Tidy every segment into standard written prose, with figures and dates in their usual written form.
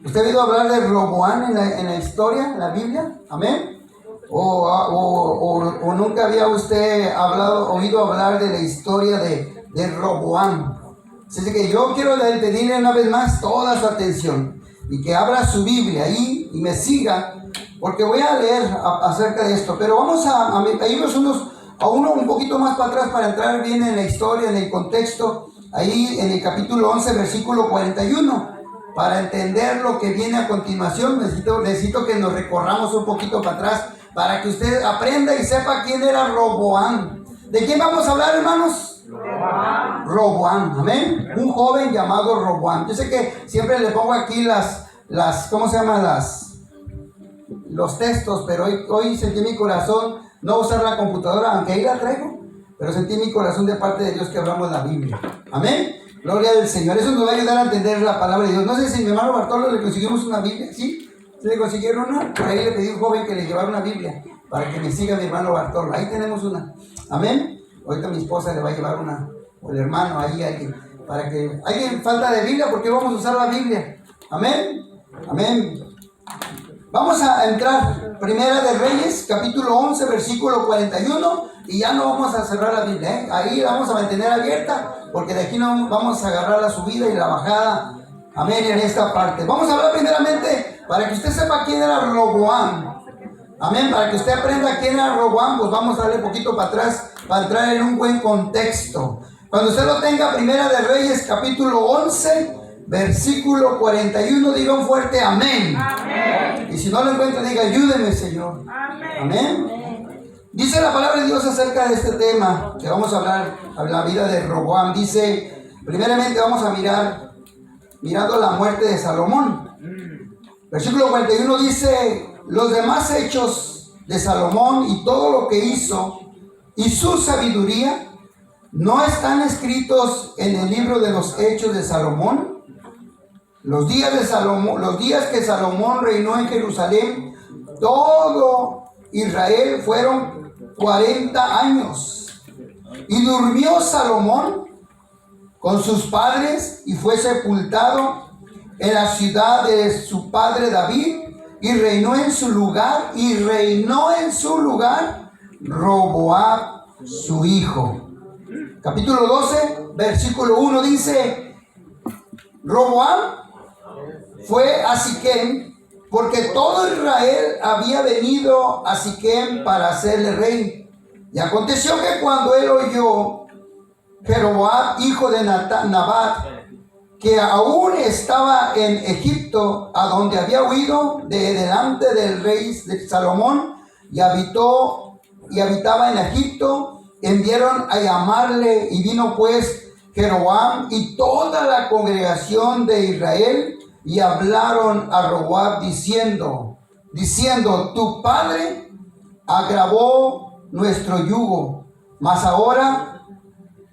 ¿Usted ha oído hablar de Roboam en la historia, en la Biblia? ¿Amén? ¿O nunca había usted oído hablar de la historia de Roboam? Así que yo quiero pedirle una vez más toda su atención y que abra su Biblia ahí y me siga, porque voy a leer acerca de esto. Pero vamos a irnos uno un poquito más para atrás para entrar bien en la historia, en el contexto, ahí en el capítulo 11, versículo 41. Para entender lo que viene a continuación, necesito que nos recorramos un poquito para atrás para que usted aprenda y sepa quién era Roboam. ¿De quién vamos a hablar, hermanos? Roboam, amén. Un joven llamado Roboam. Yo sé que siempre le pongo aquí ¿cómo se llaman? Los textos, pero hoy sentí mi corazón no usar la computadora, aunque ahí la traigo, pero sentí mi corazón de parte de Dios que hablamos la Biblia. Amén. Gloria del Señor. Eso nos va a ayudar a entender la palabra de Dios. No sé si mi hermano Bartolo le conseguimos una Biblia. ¿Sí? ¿Se le consiguieron una? Por ahí le pedí a un joven que le llevara una Biblia para que me siga mi hermano Bartolo. Ahí tenemos una. Amén. Ahorita mi esposa le va a llevar una, o el hermano, ahí alguien, para que alguien falta de Biblia, porque vamos a usar la Biblia. Amén. Amén. Vamos a entrar, Primera de Reyes, capítulo 11, versículo 41, y ya no vamos a cerrar la Biblia, ¿eh? Ahí la vamos a mantener abierta, porque de aquí no vamos a agarrar la subida y la bajada, amén, en esta parte. Vamos a hablar primeramente, para que usted sepa quién era Roboam, amén, para que usted aprenda quién era Roboam, pues vamos a darle un poquito para atrás, para entrar en un buen contexto. Cuando usted lo tenga, Primera de Reyes, capítulo 11, versículo 41, diga un fuerte amén. Amén. Y si no lo encuentra, diga ayúdeme, Señor. Amén. Amén. Dice la palabra de Dios acerca de este tema que vamos a hablar, la vida de Roboam. Dice, primeramente vamos a mirando la muerte de Salomón. Versículo 41 dice, los demás hechos de Salomón y todo lo que hizo y su sabiduría no están escritos en el libro de los hechos de Salomón. Los días que Salomón reinó en Jerusalén, todo Israel fueron 40 años. Y durmió Salomón con sus padres y fue sepultado en la ciudad de su padre David, y reinó en su lugar Roboam su hijo. Capítulo 12, versículo 1 dice, Roboam fue a Siquem, porque todo Israel había venido a Siquem para hacerle rey. Y aconteció que cuando él oyó Jeroboam, hijo de Nabat, que aún estaba en Egipto, a donde había huido de delante del rey de Salomón, y habitaba en Egipto, enviaron a llamarle, y vino pues Jeroboam y toda la congregación de Israel, y hablaron a Roboam diciendo, tu padre agravó nuestro yugo, mas ahora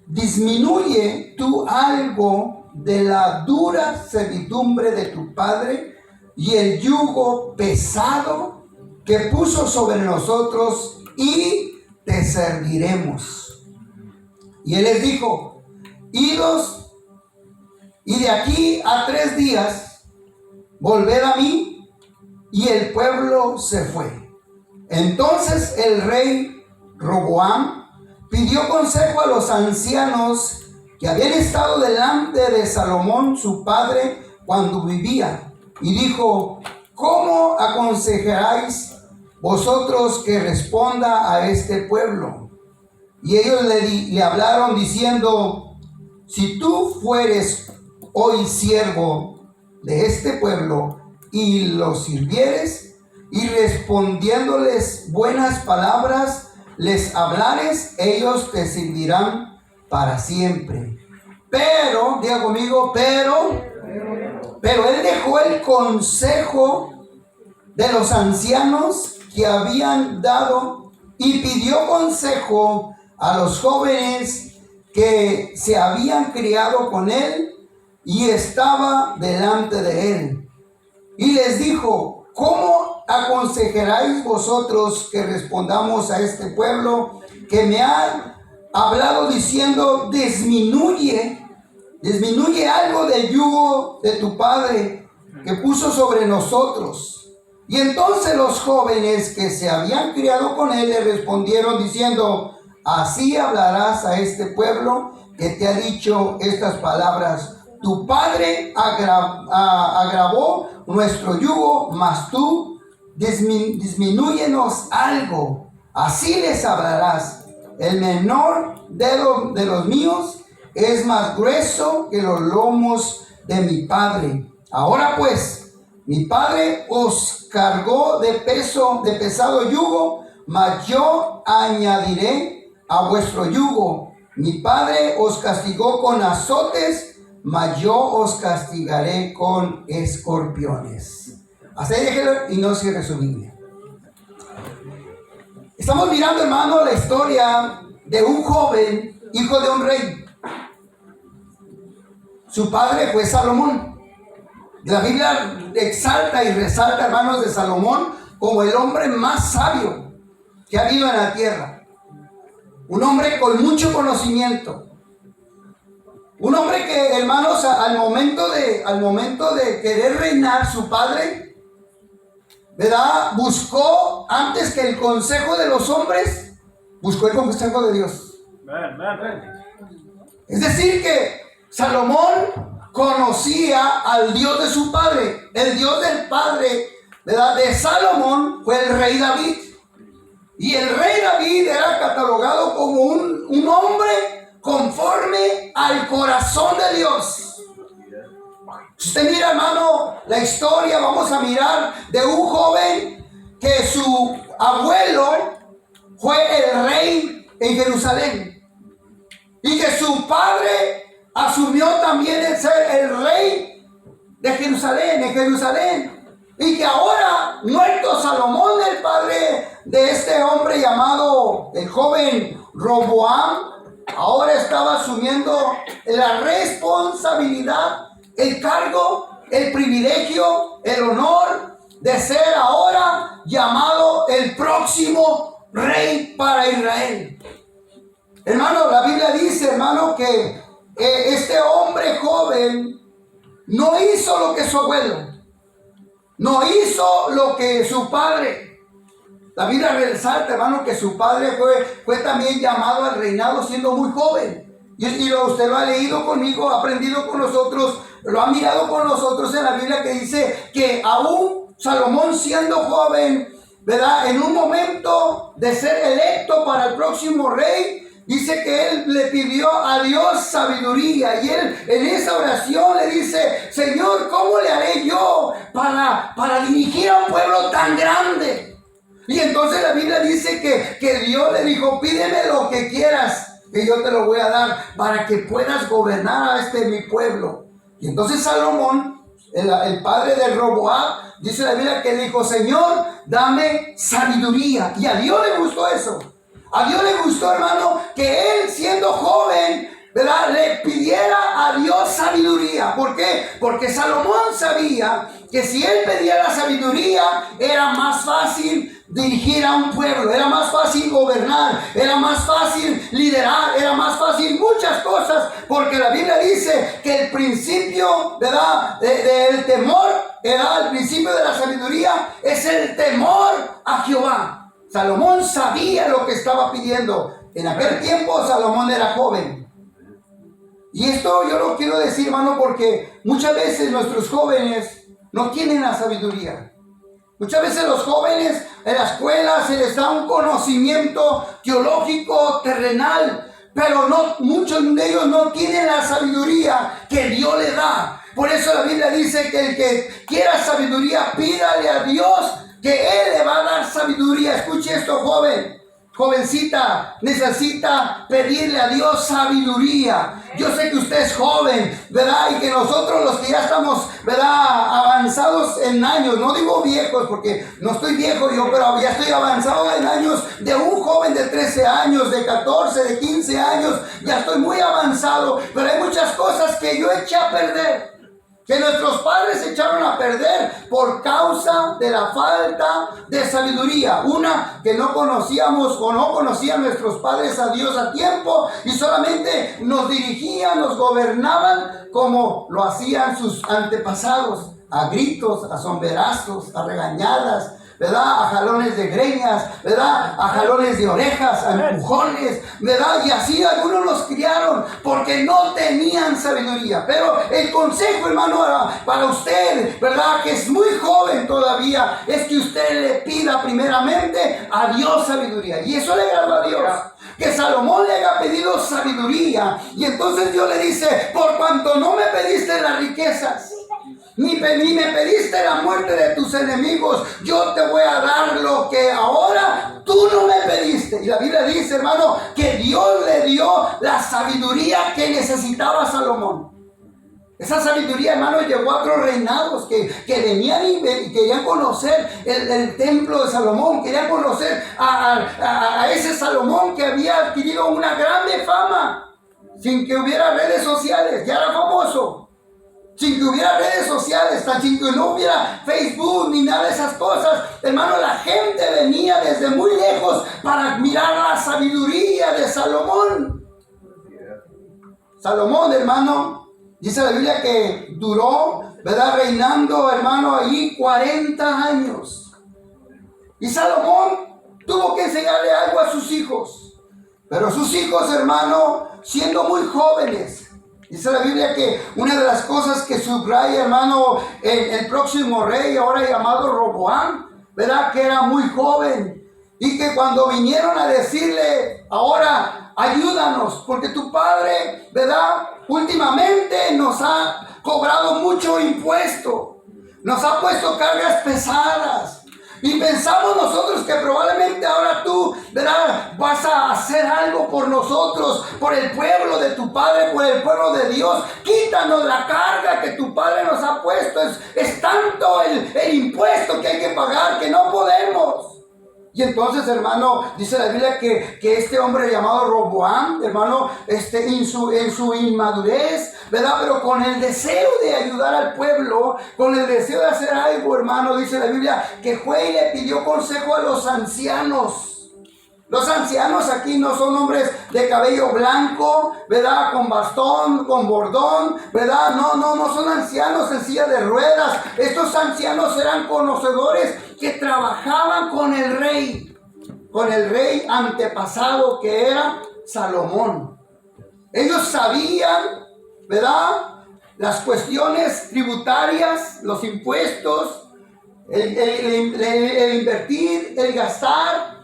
disminuye tú algo de la dura servidumbre de tu padre y el yugo pesado que puso sobre nosotros, y te serviremos. Y él les dijo, idos, y de aquí a 3 días volved a mí. Y el pueblo se fue. Entonces el rey Roboam pidió consejo a los ancianos que habían estado delante de Salomón su padre cuando vivía, y dijo, ¿cómo aconsejaréis vosotros que responda a este pueblo? Y ellos le hablaron diciendo, si tú fueres hoy siervo de este pueblo y los sirvieres, y respondiéndoles buenas palabras les hablares, ellos te servirán para siempre. Pero, diga conmigo, pero él dejó el consejo de los ancianos que habían dado, y pidió consejo a los jóvenes que se habían criado con él y estaba delante de él. Y les dijo, ¿cómo aconsejaréis vosotros que respondamos a este pueblo que me ha hablado diciendo, disminuye algo del yugo de tu padre que puso sobre nosotros. Y entonces los jóvenes que se habían criado con él le respondieron diciendo: así hablarás a este pueblo que te ha dicho estas palabras. Tu padre agravó nuestro yugo, mas tú disminúyenos algo. Así les hablarás: el menor de los míos es más grueso que los lomos de mi padre. Ahora pues, mi padre os cargó de pesado yugo, mas yo añadiré a vuestro yugo. Mi padre os castigó con azotes, mas yo os castigaré con escorpiones. Hasta ahí déjelo y no cierre su Biblia. Estamos mirando, hermano, la historia de un joven, hijo de un rey. Su padre fue Salomón. La Biblia exalta y resalta, hermanos, de Salomón como el hombre más sabio que ha habido en la tierra. Un hombre con mucho conocimiento. Un hombre que, hermanos, al momento de querer reinar, su padre, ¿verdad?, buscó, antes que el consejo de los hombres, buscó el consejo de Dios. Es decir, que Salomón conocía al Dios de su padre. El Dios del padre, ¿verdad?, de Salomón fue el rey David. Y el rey David era catalogado como un hombre conforme al corazón de Dios. Si usted mira, hermano, la historia, vamos a mirar de un joven que su abuelo fue el rey en Jerusalén. Y que su padre asumió también el ser el rey de Jerusalén, en Jerusalén. Y que ahora, muerto Salomón, el padre de este hombre llamado el joven Roboam, ahora estaba asumiendo la responsabilidad, el cargo, el privilegio, el honor de ser ahora llamado el próximo rey para Israel. Hermano, la Biblia dice, hermano, que este hombre joven no hizo lo que su abuelo, no hizo lo que su padre. La Biblia resalta, hermano, que su padre fue también llamado al reinado siendo muy joven. Y usted lo ha leído conmigo, ha aprendido con nosotros, lo ha mirado con nosotros en la Biblia, que dice que aún Salomón siendo joven, ¿verdad?, en un momento de ser electo para el próximo rey, dice que él le pidió a Dios sabiduría. Y él en esa oración le dice: Señor, ¿cómo le haré yo para dirigir a un pueblo tan grande? Y entonces la Biblia dice que Dios le dijo: pídeme lo que quieras, que yo te lo voy a dar para que puedas gobernar a mi pueblo. Y entonces Salomón, el padre de Roboam, dice la Biblia que dijo: Señor, dame sabiduría. Y a Dios le gustó eso. A Dios le gustó, hermano, que él, siendo joven, ¿verdad?, le pidiera a Dios sabiduría. ¿Por qué? Porque Salomón sabía que si él pedía la sabiduría, era más fácil dirigir a un pueblo, era más fácil gobernar, era más fácil liderar, era más fácil muchas cosas, porque la Biblia dice que el principio, ¿verdad?, del temor, el principio de la sabiduría es el temor a Jehová. Salomón sabía lo que estaba pidiendo. En aquel tiempo Salomón era joven. Y esto yo lo quiero decir, hermano, porque muchas veces nuestros jóvenes no tienen la sabiduría. Muchas veces los jóvenes en la escuela se les da un conocimiento teológico, terrenal, pero muchos de ellos no tienen la sabiduría que Dios le da. Por eso la Biblia dice que el que quiera sabiduría, pídale a Dios, que Él le va a dar sabiduría. Escuche esto, jovencita, necesita pedirle a Dios sabiduría. Yo sé que usted es joven, ¿verdad? Y que nosotros los que ya estamos, ¿verdad?, avanzados en años, no digo viejos porque no estoy viejo yo, pero ya estoy avanzado en años, de un joven de 13 años, de 14, de 15 años, ya estoy muy avanzado, pero hay muchas cosas que yo eché a perder, que nuestros padres echaron a perder por causa de la falta de sabiduría. Una, que no conocíamos o no conocían nuestros padres a Dios a tiempo y solamente nos dirigían, nos gobernaban como lo hacían sus antepasados. a gritos, a sombrerazos, a regañadas, ¿verdad? A jalones de greñas, ¿verdad? A jalones de orejas, a empujones, ¿verdad? Y así algunos los criaron porque no tenían sabiduría. Pero el consejo, hermano, para usted, ¿verdad? Que es muy joven todavía, es que usted le pida primeramente a Dios sabiduría. Y eso le agradó a Dios. Que Salomón le haya pedido sabiduría. Y entonces Dios le dice: por cuanto no me pediste las riquezas, ni me pediste la muerte de tus enemigos, yo te voy a dar lo que ahora tú no me pediste. Y la Biblia dice, hermano, que Dios le dio la sabiduría que necesitaba Salomón. Esa sabiduría, hermano, llegó a otros reinados que venían y querían conocer el templo de Salomón, querían conocer a ese Salomón que había adquirido una grande fama, sin que hubiera redes sociales, ya era famoso. Sin que hubiera redes sociales, sin que no hubiera Facebook ni nada de esas cosas, hermano, la gente venía desde muy lejos para mirar la sabiduría de Salomón. Salomón, hermano, dice la Biblia que duró, ¿verdad? Reinando, hermano, ahí 40 años. Y Salomón tuvo que enseñarle algo a sus hijos. Pero sus hijos, hermano, siendo muy jóvenes, dice la Biblia que una de las cosas que subraya, hermano, el próximo rey, ahora llamado Roboam, ¿verdad? Que era muy joven. Y que cuando vinieron a decirle, ahora ayúdanos, porque tu padre, ¿verdad? Últimamente nos ha cobrado mucho impuesto, nos ha puesto cargas pesadas. Y pensamos nosotros que probablemente ahora tú, ¿verdad?, vas a hacer algo por nosotros, por el pueblo de tu Padre, por el pueblo de Dios. Quítanos la carga que tu Padre nos ha puesto. Es tanto el impuesto que hay que pagar que no podemos. Y entonces, hermano, dice la Biblia que este hombre llamado Roboam, hermano, en su inmadurez, ¿verdad? Pero con el deseo de ayudar al pueblo, con el deseo de hacer algo, hermano, dice la Biblia que fue y le pidió consejo a los ancianos. Los ancianos aquí no son hombres de cabello blanco, ¿verdad? Con bastón, con bordón, ¿verdad? No son ancianos en silla de ruedas. Estos ancianos eran conocedores que trabajaban con el rey antepasado que era Salomón. Ellos sabían, ¿verdad?, las cuestiones tributarias, los impuestos, el invertir, el gastar.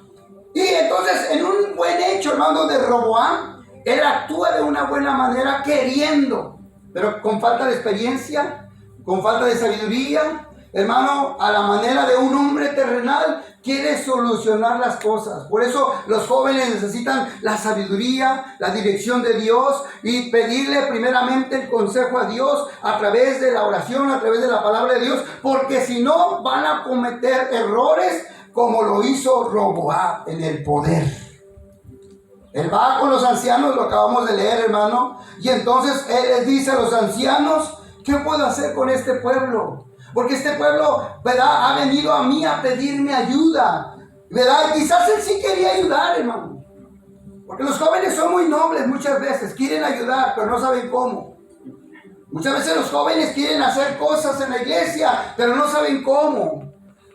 Y entonces, en un buen hecho, hermano, de Roboam, él actúa de una buena manera queriendo, pero con falta de experiencia, con falta de sabiduría. Hermano, a la manera de un hombre terrenal, quiere solucionar las cosas. Por eso los jóvenes necesitan la sabiduría, la dirección de Dios y pedirle primeramente el consejo a Dios a través de la oración, a través de la palabra de Dios, porque si no van a cometer errores como lo hizo Roboam en el poder. Él va con los ancianos, lo acabamos de leer, hermano, y entonces él les dice a los ancianos: ¿qué puedo hacer con este pueblo? Porque este pueblo, ¿verdad?, ha venido a mí a pedirme ayuda, ¿verdad? Quizás él sí quería ayudar, hermano. Porque los jóvenes son muy nobles muchas veces, quieren ayudar, pero no saben cómo. Muchas veces los jóvenes quieren hacer cosas en la iglesia, pero no saben cómo.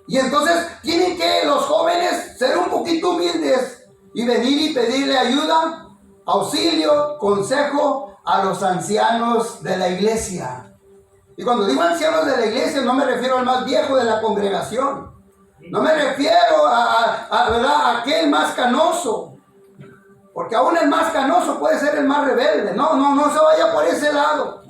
Y entonces tienen que los jóvenes ser un poquito humildes y venir y pedirle ayuda, auxilio, consejo a los ancianos de la iglesia. Y cuando digo ancianos de la iglesia, no me refiero al más viejo de la congregación. No me refiero ¿verdad?, a aquel más canoso. Porque aún el más canoso puede ser el más rebelde. No se vaya por ese lado.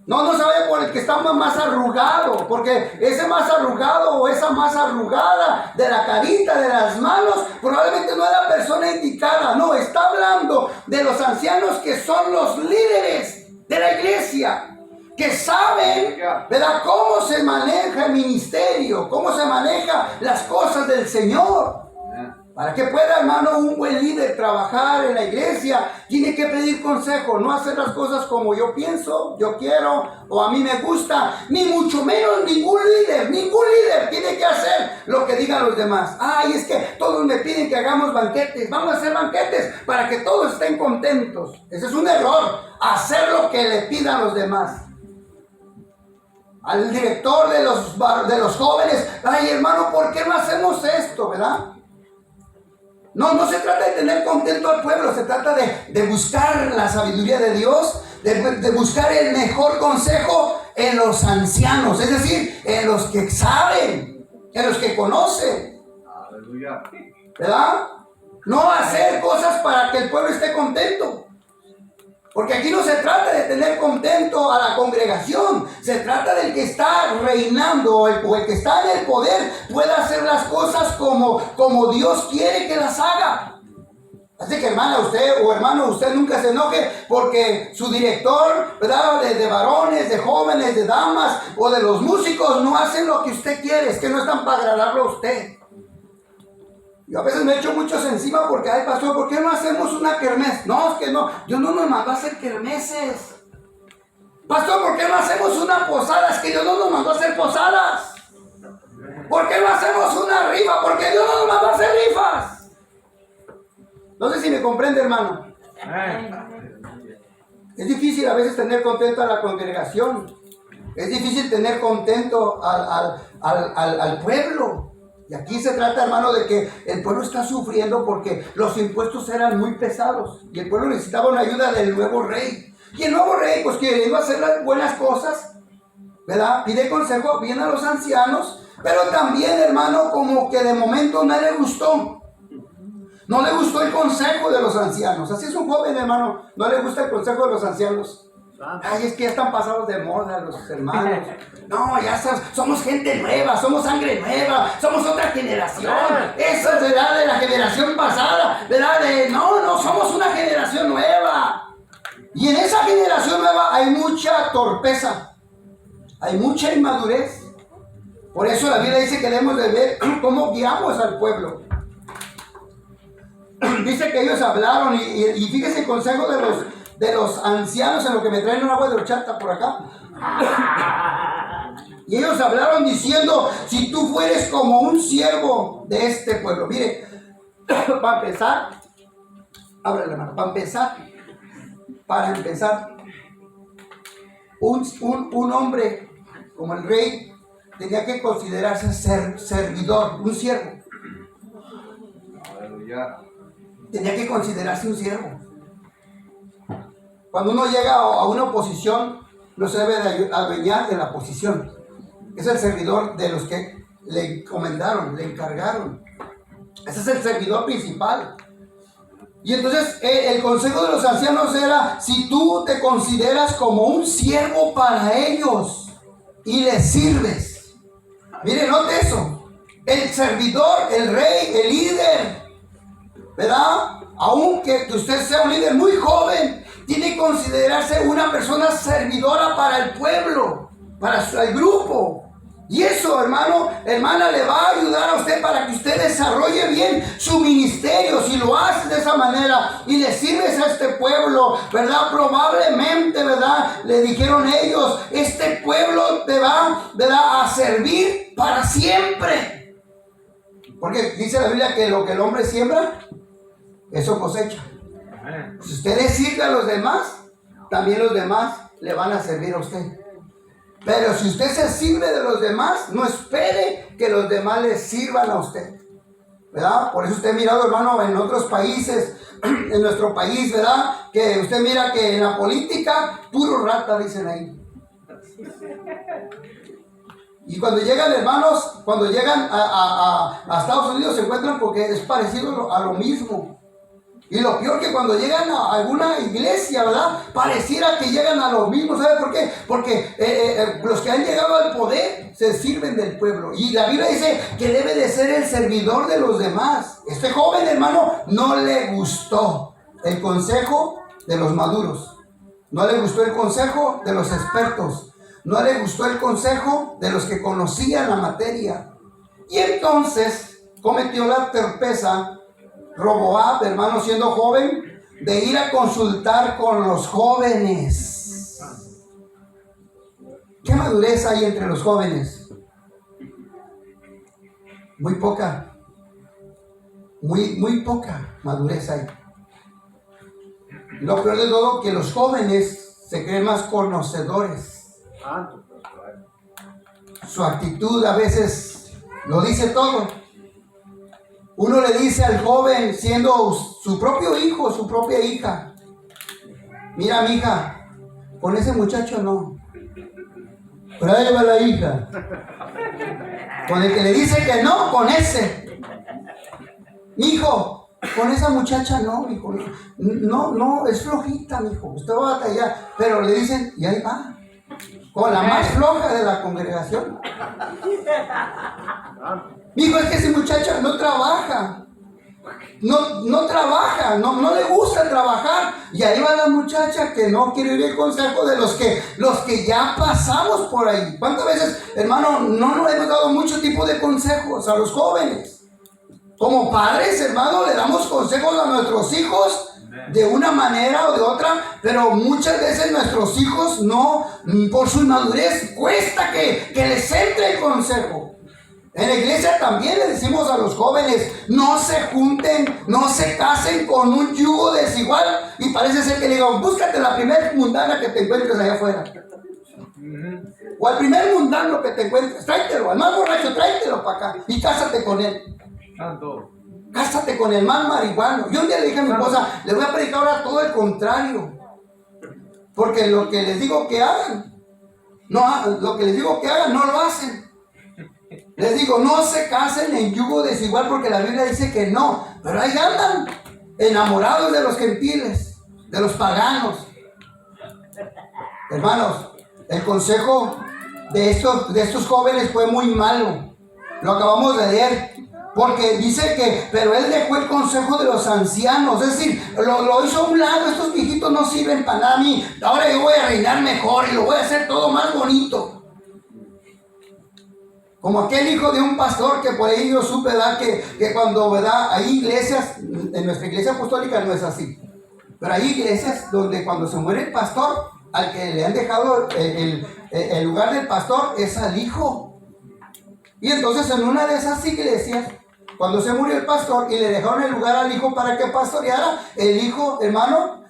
No se vaya por el que está más arrugado. Porque ese más arrugado o esa más arrugada de la carita, de las manos, probablemente no es la persona indicada. No, está hablando de los ancianos que son los líderes de la iglesia, que saben, ¿verdad?, cómo se maneja el ministerio, cómo se maneja las cosas del Señor. Para que pueda, hermano, un buen líder trabajar en la iglesia, tiene que pedir consejo, no hacer las cosas como yo pienso, yo quiero o a mí me gusta, ni mucho menos ningún líder tiene que hacer lo que digan los demás. Ay, es que todos me piden que hagamos banquetes, vamos a hacer banquetes para que todos estén contentos. Ese es un error, hacer lo que le pidan los demás. al director de los jóvenes: ay, hermano, ¿por qué no hacemos esto, verdad? No se trata de tener contento al pueblo, se trata de buscar la sabiduría de Dios, de buscar el mejor consejo en los ancianos, es decir, en los que saben, en los que conocen. Aleluya. ¿Verdad? No hacer cosas para que el pueblo esté contento. Porque aquí no se trata de tener contento a la congregación, se trata del que está reinando o el que está en el poder pueda hacer las cosas como Dios quiere que las haga. Así que, hermana, usted o hermano, usted nunca se enoje porque su director, ¿verdad?, de varones, de jóvenes, de damas o de los músicos no hacen lo que usted quiere, es que no están para agradarlo a usted. Yo a veces me echo muchos encima porque, ay, pastor, ¿por qué no hacemos una kermés? No, es que no, Dios no nos mandó a hacer kermeses. Pastor, ¿por qué no hacemos una posada? Es que Dios no nos mandó a hacer posadas. ¿Por qué no hacemos una rifa? Porque Dios no nos mandó a hacer rifas. No sé si me comprende, hermano. Es difícil a veces tener contento a la congregación. Es difícil tener contento al pueblo. Y aquí se trata, hermano, de que el pueblo está sufriendo porque los impuestos eran muy pesados. Y el pueblo necesitaba una ayuda del nuevo rey. Y el nuevo rey, pues queriendo hacer las buenas cosas, ¿verdad?, pide consejo, viene a los ancianos. Pero también, hermano, como que de momento no le gustó. No le gustó el consejo de los ancianos. Así es un joven, hermano, no le gusta el consejo de los ancianos. Ay, es que ya están pasados de moda los hermanos. No, ya somos gente nueva, somos sangre nueva, somos otra generación. Eso es de la generación pasada, ¿verdad? No, somos una generación nueva. Y en esa generación nueva hay mucha torpeza, hay mucha inmadurez. Por eso la Biblia dice que debemos de ver cómo guiamos al pueblo. Dice que ellos hablaron y fíjese el consejo de los ancianos en lo que me traen un agua de horchata por acá. Y ellos hablaron diciendo: si tú fueres como un siervo de este pueblo. Mire, para empezar, ábrele, hermano, para empezar, un hombre como el rey tenía que considerarse servidor, un siervo. Tenía que considerarse un siervo. Cuando uno llega a una posición, no se debe de adueñar de la posición. Es el servidor de los que le encomendaron, le encargaron. Ese es el servidor principal. Y entonces el consejo de los ancianos era: si tú te consideras como un siervo para ellos y les sirves. Mire, note eso. El servidor, el rey, el líder, ¿verdad? Aunque usted sea un líder muy joven, tiene que considerarse una persona servidora para el pueblo, para el grupo. Y eso, hermano, hermana, le va a ayudar a usted para que usted desarrolle bien su ministerio. Si lo hace de esa manera y le sirves a este pueblo, ¿verdad? Probablemente, ¿verdad?, le dijeron ellos: este pueblo te va, ¿verdad?, a servir para siempre. Porque dice la Biblia que lo que el hombre siembra, eso cosecha. Si usted le sirve a los demás, también los demás le van a servir a usted. Pero si usted se sirve de los demás, no espere que los demás le sirvan a usted, ¿verdad? Por eso usted ha mirado, hermano, en otros países, en nuestro país, ¿verdad?, que usted mira que en la política, puro rata, dicen ahí. Y cuando llegan, hermanos, cuando llegan a Estados Unidos, se encuentran porque es parecido a lo mismo. Y lo peor que cuando llegan a alguna iglesia, ¿verdad?, pareciera que llegan a lo mismo. ¿Sabe por qué? Porque los que han llegado al poder se sirven del pueblo. Y la Biblia dice que debe de ser el servidor de los demás. Este joven, hermano, no le gustó el consejo de los maduros. No le gustó el consejo de los expertos. No le gustó el consejo de los que conocían la materia. Y entonces cometió la torpeza Roboab, hermano, siendo joven, de ir a consultar con los jóvenes. ¿Qué madurez hay entre los jóvenes? Muy poca. Muy poca madurez hay. Lo peor de todo, que los jóvenes se creen más conocedores. su actitud a veces lo dice todo. Uno le dice al joven, siendo su propio hijo, su propia hija: mira, mija, con ese muchacho no. Pero ahí va la hija. Con el que le dice que no, con ese. Mijo, con esa muchacha no, mijo. No, es flojita, mijo. Usted va a batallar. Pero le dicen, y ahí va. Con la más floja de la congregación. Mijo, es que ese muchacho no trabaja. No trabaja, no le gusta trabajar. Y ahí va la muchacha que no quiere oír el consejo de los que ya pasamos por ahí. ¿Cuántas veces, hermano, no nos hemos dado mucho tipo de consejos a los jóvenes? Como padres, hermano, le damos consejos a nuestros hijos de una manera o de otra, pero muchas veces nuestros hijos no, por su inmadurez, cuesta que les entre el consejo. En la iglesia también le decimos a los jóvenes: no se junten, no se casen con un yugo desigual. Y parece ser que le digan: búscate la primer mundana que te encuentres allá afuera. O al primer mundano que te encuentres, tráetelo, al más borracho, tráetelo para acá y cásate con él. Cásate con el más marihuano. Yo un día le dije a mi esposa: le voy a predicar ahora todo el contrario. Porque lo que les digo que hagan, no lo hacen. Les digo: no se casen en yugo desigual, porque la Biblia dice que no. Pero ahí andan, enamorados de los gentiles, de los paganos. Hermanos, el consejo de estos jóvenes fue muy malo. Lo acabamos de leer. Porque dice que, pero él dejó el consejo de los ancianos. Es decir, lo hizo a un lado. Estos viejitos no sirven para nada a mí. Ahora yo voy a reinar mejor y lo voy a hacer todo más bonito. Como aquel hijo de un pastor que por ahí yo supe, ¿verdad? Que cuando, ¿verdad? Hay iglesias, en nuestra iglesia apostólica no es así, pero hay iglesias donde cuando se muere el pastor, al que le han dejado el lugar del pastor es al hijo. Y entonces en una de esas iglesias, cuando se murió el pastor y le dejaron el lugar al hijo para que pastoreara, el hijo, hermano,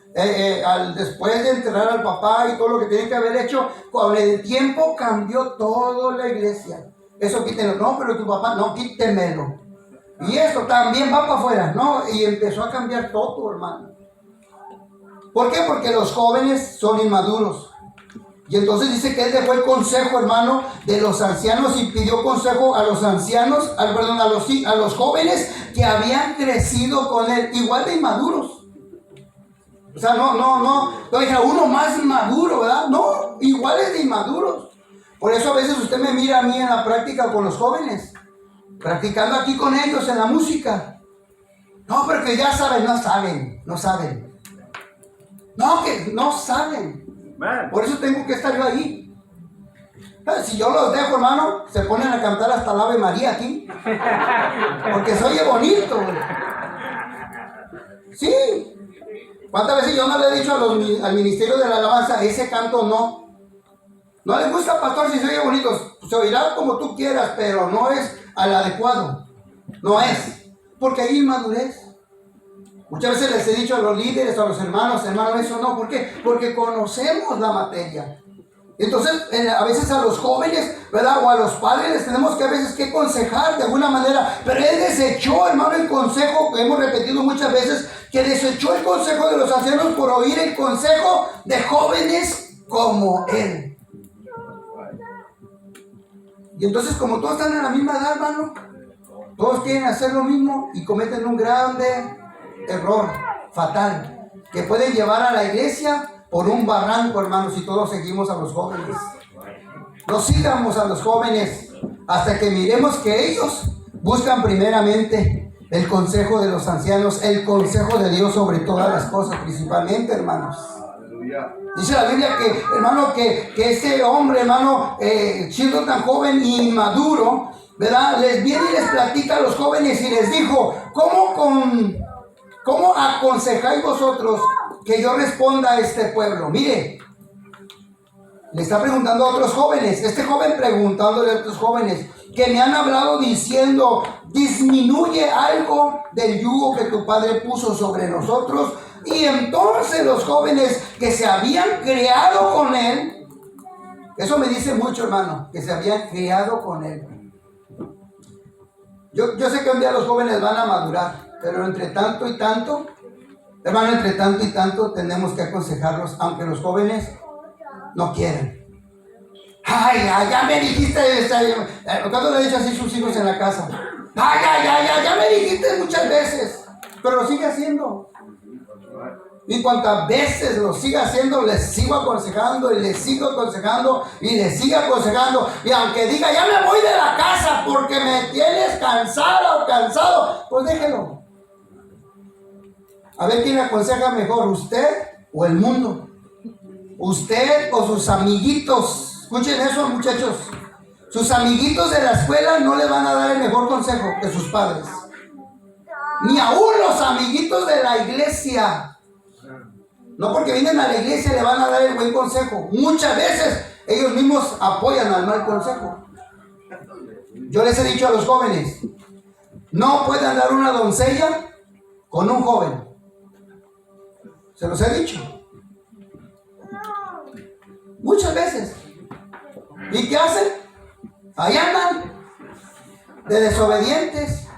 después de enterrar al papá y todo lo que tiene que haber hecho, con el tiempo cambió toda la iglesia. Eso quítenlo. No, pero tu papá, no, quítemelo. Y esto también va para afuera, ¿no? Y empezó a cambiar todo, hermano. ¿Por qué? Porque los jóvenes son inmaduros. Y entonces dice que él dejó el consejo, hermano, de los ancianos y pidió consejo a los ancianos, a los jóvenes que habían crecido con él, igual de inmaduros. O sea, no dije uno más maduro, ¿verdad? No, iguales de inmaduros. Por eso a veces usted me mira a mí en la práctica con los jóvenes, practicando aquí con ellos en la música. No, pero que ya saben, no saben. No, que no saben. Por eso tengo que estar yo ahí. Si yo los dejo, hermano, se ponen a cantar hasta el Ave María aquí. Porque se oye bonito. Sí. ¿Cuántas veces yo no le he dicho al ministerio de la alabanza: ese canto no? No les gusta, pastor, si se oye bonito. Se oirá como tú quieras, pero no es al adecuado. No es. Porque hay inmadurez. Muchas veces les he dicho a los líderes, a los hermanos, eso no. ¿Por qué? Porque conocemos la materia. Entonces, a veces a los jóvenes, ¿verdad? O a los padres les tenemos que a veces que aconsejar de alguna manera. Pero él desechó, hermano, el consejo que hemos repetido muchas veces, que desechó el consejo de los ancianos por oír el consejo de jóvenes como él. Y entonces, como todos están en la misma edad, hermano, todos quieren hacer lo mismo y cometen un grande error fatal que pueden llevar a la iglesia por un barranco, hermano, si todos seguimos a los jóvenes. No sigamos a los jóvenes hasta que miremos que ellos buscan primeramente el consejo de los ancianos, el consejo de Dios sobre todas las cosas, principalmente, hermanos. Dice la Biblia que, hermano, que ese hombre, hermano, siendo tan joven e inmaduro, ¿verdad? Les viene y les platica a los jóvenes y les dijo: ¿Cómo aconsejáis vosotros que yo responda a este pueblo? Mire, le está preguntando a otros jóvenes, este joven preguntándole a otros jóvenes que me han hablado diciendo: disminuye algo del yugo que tu padre puso sobre nosotros. Y entonces los jóvenes que se habían criado con él, Eso me dice mucho, hermano, que se habían criado con él. Yo sé que un día los jóvenes van a madurar, pero entre tanto y tanto, hermano, entre tanto y tanto tenemos que aconsejarlos, aunque los jóvenes no quieran. Ay, ya me dijiste, ¿cuándo le he dicho así sus hijos en la casa? Ay, ya me dijiste muchas veces, pero lo sigue haciendo. Y cuantas veces lo siga haciendo, les sigo aconsejando y les sigo aconsejando y les sigo aconsejando. Y aunque diga, ya me voy de la casa porque me tienes cansado o cansado, pues déjelo. A ver quién aconseja mejor, usted o el mundo. Usted o sus amiguitos. Escuchen eso, muchachos. Sus amiguitos de la escuela no les van a dar el mejor consejo que sus padres. Ni aún los amiguitos de la iglesia. No porque vienen a la iglesia le van a dar el buen consejo. Muchas veces ellos mismos apoyan al mal consejo. Yo les he dicho a los jóvenes, no pueden dar una doncella con un joven. Se los he dicho. Muchas veces. ¿Y qué hacen? Ahí andan de desobedientes.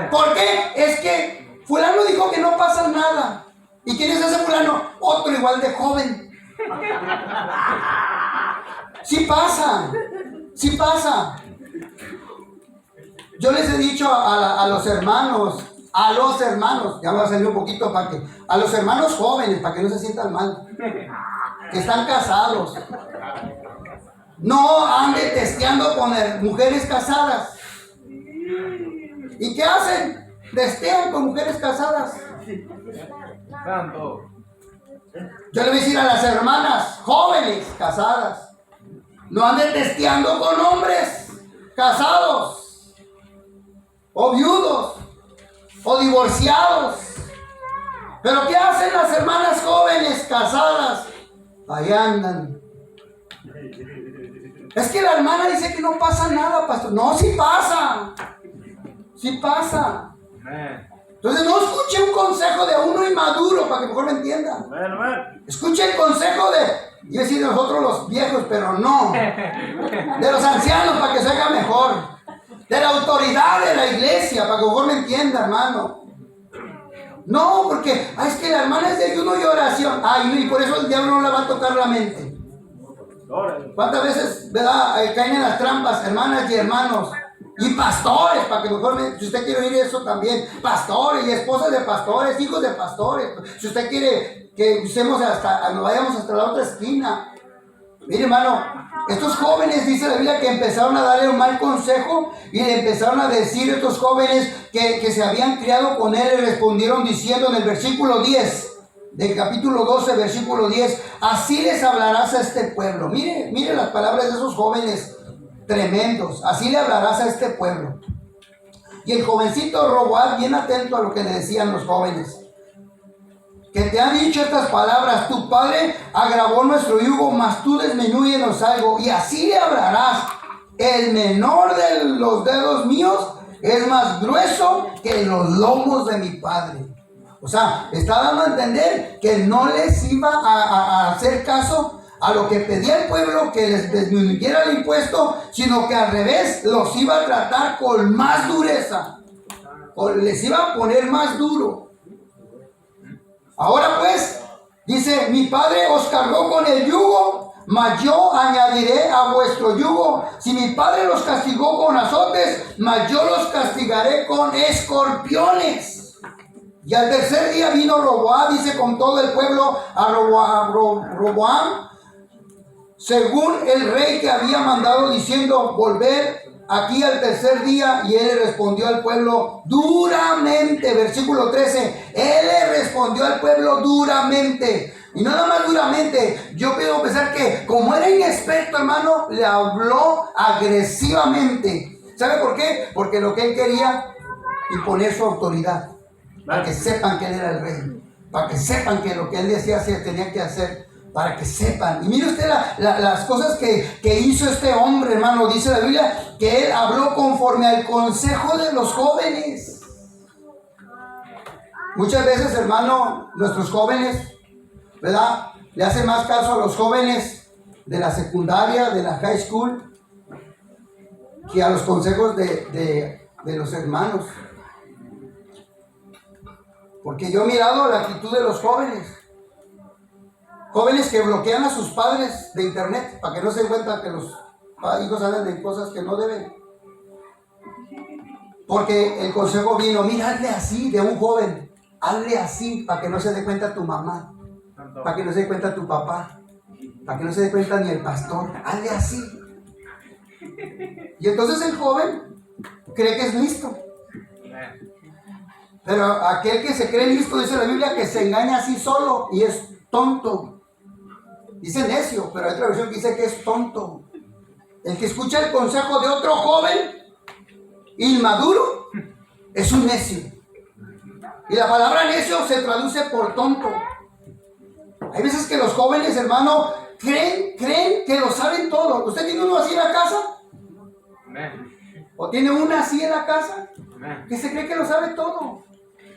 ¿Por qué? Es que fulano dijo que no pasa nada. ¿Y quién es ese fulano? Otro igual de joven. Sí pasa. Sí pasa. Yo les he dicho a los hermanos, ya me va a salir un poquito para que, a los hermanos jóvenes, para que no se sientan mal, que están casados. No anden testeando con mujeres casadas. ¿Y qué hacen? Testean con mujeres casadas. Yo le voy a decir a las hermanas jóvenes casadas, no anden testeando con hombres casados, o viudos, o divorciados. ¿Pero qué hacen las hermanas jóvenes casadas? Ahí andan. Es que la hermana dice que no pasa nada, pastor. No, sí pasa. Sí pasa. Entonces no escuche un consejo de uno inmaduro para que mejor me entiendan. Escuche el consejo de, yo decir de nosotros los viejos, pero no. De los ancianos para que se haga mejor. De la autoridad de la iglesia para que mejor me entienda, hermano. No, porque es que la hermana es de ayuno y oración. Ay, y por eso el diablo no le va a tocar la mente. ¿Cuántas veces, verdad, caen en las trampas, hermanas y hermanos? Y pastores, para que mejor, si usted quiere oír eso también, pastores y esposas de pastores, hijos de pastores. Si usted quiere que usemos nos vayamos hasta la otra esquina. Mire, hermano, estos jóvenes, dice la Biblia, que empezaron a darle un mal consejo y le empezaron a decir a estos jóvenes que se habían criado con él, y respondieron diciendo en el versículo 10 del capítulo 12, versículo 10, así les hablarás a este pueblo. Mire las palabras de esos jóvenes tremendos. Así le hablarás a este pueblo. Y el jovencito Roboam, bien atento a lo que le decían los jóvenes, que te han dicho estas palabras: tu padre agravó nuestro yugo, mas tú disminúyenos algo. Y así le hablarás: el menor de los dedos míos es más grueso que los lomos de mi padre. O sea, está dando a entender que no les iba a hacer caso a lo que pedía el pueblo, que les disminuyera el impuesto, sino que al revés los iba a tratar con más dureza, les iba a poner más duro. Ahora pues, dice: mi padre os cargó con el yugo, mas yo añadiré a vuestro yugo. Si mi padre los castigó con azotes, mas yo los castigaré con escorpiones. Y al tercer día vino Roboam, dice, con todo el pueblo a Roboam, según el rey que había mandado, diciendo: volver aquí al tercer día. Y él le respondió al pueblo duramente. Versículo 13. Él le respondió al pueblo duramente. Y no nada más duramente. Yo puedo pensar que como era inexperto, hermano, le habló agresivamente. ¿Sabe por qué? Porque lo que él quería, imponer su autoridad. Para que sepan que él era el rey. Para que sepan que lo que él decía se tenía que hacer. Para que sepan. Y mire usted las cosas que hizo este hombre, hermano. Dice la Biblia que él habló conforme al consejo de los jóvenes. Muchas veces, hermano, nuestros jóvenes, ¿verdad?, le hacen más caso a los jóvenes de la secundaria, de la high school, que a los consejos de los hermanos. Porque yo he mirado la actitud de los jóvenes. Jóvenes que bloquean a sus padres de internet para que no se den cuenta que los hijos hablan de cosas que no deben. Porque el consejo vino, mira, hazle así, de un joven. Hazle así para que no se dé cuenta tu mamá, para que no se dé cuenta tu papá, para que no se dé cuenta ni el pastor. Hazle así. Y entonces el joven cree que es listo. Pero aquel que se cree listo, dice la Biblia, que se engaña así solo y es tonto. Dice necio, pero hay otra versión que dice que es tonto. El que escucha el consejo de otro joven inmaduro es un necio. Y la palabra necio se traduce por tonto. Hay veces que los jóvenes, hermano, creen que lo saben todo. ¿Usted tiene uno así en la casa? ¿O tiene una así en la casa? Que se cree que lo sabe todo,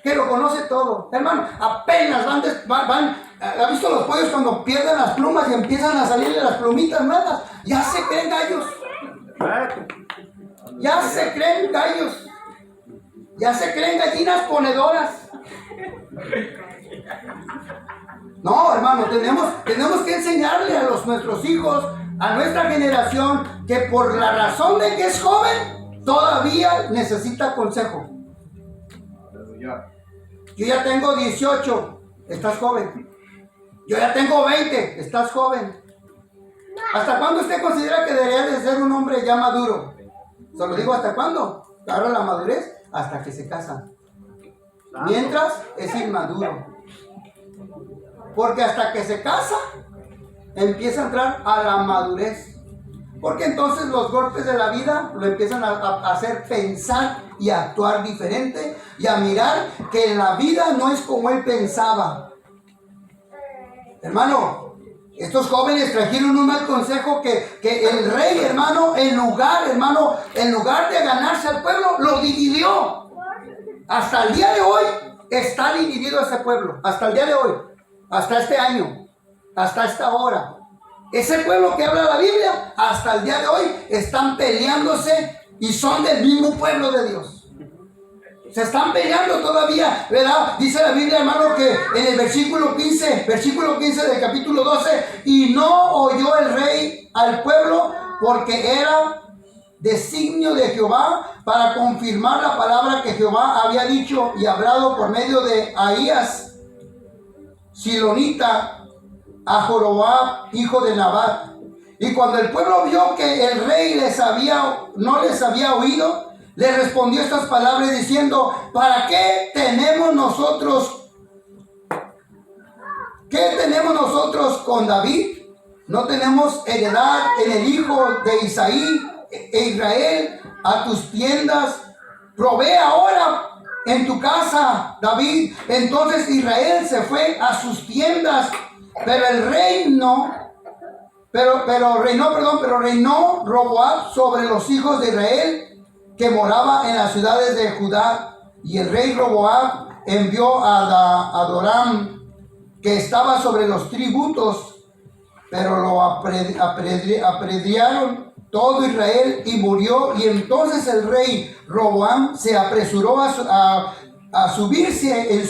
que lo conoce todo. Hermano, apenas van. ¿Ha visto los pollos cuando pierden las plumas y empiezan a salirle las plumitas nuevas? Ya se creen gallos. Ya se creen gallos. Ya se creen gallinas ponedoras. No, hermano, tenemos que enseñarle a nuestros hijos, a nuestra generación, que por la razón de que es joven, todavía necesita consejo. Yo ya tengo 18, estás joven. Yo ya tengo 20, estás joven. ¿Hasta cuándo usted considera que debería de ser un hombre ya maduro? Se lo digo, ¿hasta cuándo? Agarra la madurez hasta que se casan. Mientras es inmaduro. Porque hasta que se casa, empieza a entrar a la madurez. Porque entonces los golpes de la vida lo empiezan a hacer pensar y a actuar diferente y a mirar que la vida no es como él pensaba. Hermano, estos jóvenes trajeron un mal consejo que el rey, hermano, en lugar de ganarse al pueblo, lo dividió. Hasta el día de hoy está dividido ese pueblo. Hasta el día de hoy. Hasta este año. Hasta esta hora. Ese pueblo que habla la Biblia, hasta el día de hoy, están peleándose y son del mismo pueblo de Dios. Se están peleando todavía, ¿verdad? Dice la Biblia, hermano, que en el versículo 15 del capítulo 12, y no oyó el rey al pueblo porque era designio de Jehová para confirmar la palabra que Jehová había dicho y hablado por medio de Ahías, silonita, a Jorobab, hijo de Nabat. Y cuando el pueblo vio que el rey no les había oído, le respondió estas palabras diciendo, ¿para qué tenemos nosotros con David? ¿No tenemos heredad en el hijo de Isaí e Israel? A tus tiendas provee ahora en tu casa, David. Entonces Israel se fue a sus tiendas, pero reinó Roboam sobre los hijos de Israel, que moraba en las ciudades de Judá. Y el rey Roboam envió a Adoram, que estaba sobre los tributos, pero lo apedrearon todo Israel y murió. Y entonces el rey Roboam se apresuró a subirse en